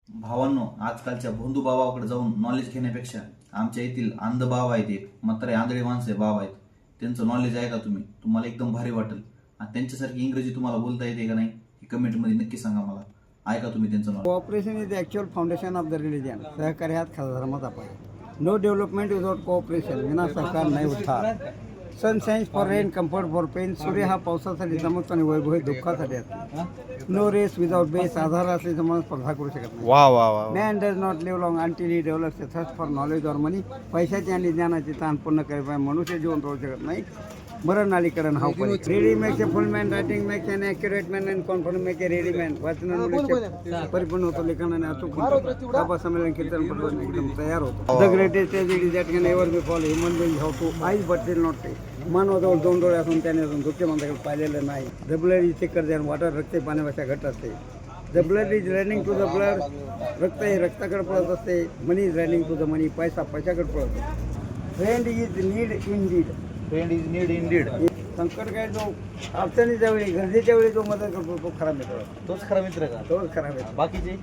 भावांनो, आजकालच्या भोंदू बाबाकडे जाऊन नॉलेज घेण्यापेक्षा आमच्या येथील अंध बाबा आहेत, एक म्हातारे आंधळी माणसं बाबा आहेत, त्यांचं नॉलेज आहे का तुम्ही? तुम्हाला एकदम भारी वाटेल. आणि त्यांच्यासारखी इंग्रजी तुम्हाला बोलता येते का नाही हे कमेंटमध्ये नक्की सांगा मला. ऐका तुम्ही त्यांचं knowledge. Cooperation is the actual foundation of the religion. सहकार्य हाच खरा धर्माचा पाय. No development without cooperation. विना सहकार नाही उद्धार. Sun shines for rain, comfort for pain. सूर्य हा पावसासाठी चमकतो आणि वैभव दुःखासाठी असतो. No race without base. आधार असल्याचं माणूस स्पर्धा करू शकत नाही. वा वा वा. Man does not live long until he develops a thirst for knowledge or money. पैशाची आणि ज्ञानाची ताण पूर्ण करायला मनुष्य जीवन राहू शकत नाही. मरण अलीकरण हा reading make a full man, writing make an accurate man and confident make a ready man. वाचनामुळे परिपूर्ण होतो, लेखनाने अचूक होतो, सभा संमेलन कीर्तन पद्धतीने एकदम तयार होतो. The greatest age that can ever be fall human being how two eyes but will not टे. मानवाजवळ दोन डोळे असून त्याने अजून धुके माणसाकडे पाहिलेलं नाही. The blood is thicker than water. रक्त पाण्यापेक्षा घट असते. The blood is running to the blood. रक्त हे रक्ताकडे पळत असते. Money is running to the money. पैसा पैशाकडे पळत असतो. Friend is need in deed. Friend is need in deed. संकट काय जो अडचणीच्या वेळी गरजेच्या वेळी जो मदत करतो तो खरा मित्र. तोच खरा मित्र का? तोच खरा मित्र. बाकीचे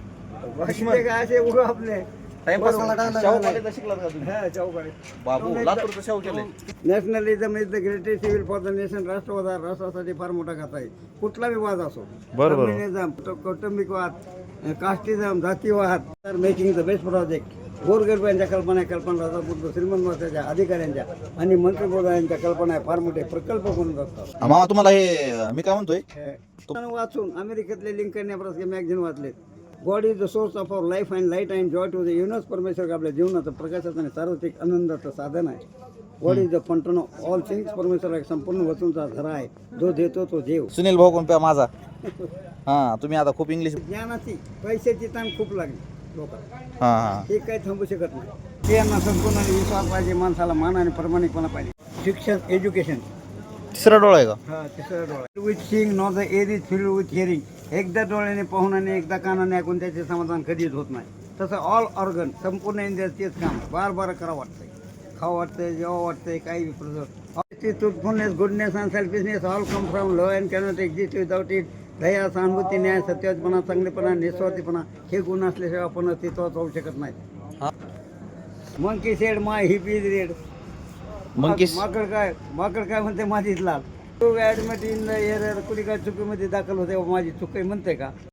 बाकीचे काय असे उघड आपले टाइमपास शाहू कॉलेजला शिकलात का तुम्ही? हा चौकडे. बाबू लातूरचं शाहू केलंय. Nationalism is the greatest civil for the nation. राष्ट्रवाद हा राष्ट्रासाठी फार मोठा घात आहे. कुठला विवाद असो, बरोबर. कम्युनिझम, कौटुंबिकवाद, कास्टिझम, जातीवाद, तर मेकिंग द बेस्ट प्रोजेक्ट. गोरगरिबांच्या कल्पना आहे, कल्पना राजापूर श्रीमंत वर्षाच्या अधिकाऱ्यांच्या आणि मंत्रिमंडळांच्या कल्पना आहे, फार मोठे प्रकल्प बनत असतात. मामा तुम्हाला हे मी काय म्हणतोय, वाचून अमेरिकेतले लिंकन नेब्रास्का मॅगझिन वाचले. God is the source of our life and light and joy to the universe. परमेश्वर आपल्या जीवनाचं प्रकाशाचं आणि सार्वत्रिक आनंदाचं साधन आहे. God is the fountain of all things. परमेश्वर एक संपूर्ण वस्तूंचा झरा आहे. जो देतो तो देव. सुनील भाऊ कोण माझा. हा तुम्ही आता खूप इंग्लिश. ज्ञानाची पैशाची ताण खूप लागली लोकांना. हा हा हे काही थांबू शकत नाही. यांना संपूर्ण आणि विश्वास पाहिजे. माणसाला मान आणि प्रामाणिकपणा पाहिजे. शिक्षण, एज्युकेशन. तिसरा डोळा आहे का? हा तिसरा डोळा. With seeing not the air is filled with hearing. एकदा डोळ्याने पाहून आणि एकदा कानाने ऐकून त्याचे समाधान कधीच होत नाही. तसं ऑल ऑर्गन संपूर्ण इंद्रियात तेच काम बार बार करावं वाटतंय. खावं वाटतंय, जेव्हा वाटतंय, काही truthfulness, goodness and selfishness all come from love and cannot exist without it. दया, सहानुभूती, न्याय, सत्यवादपणा, चांगलेपणा, निस्वार्थीपणा हे गुण असल्याशिवाय आपण अस्तित्वात राहू शकत नाही. Monkey said my hip is red. माकड काय म्हणते माझीच लाल. To admit in the error. कुणी काय चुकीमध्ये दाखल होते माझी चूक आहे म्हणते का?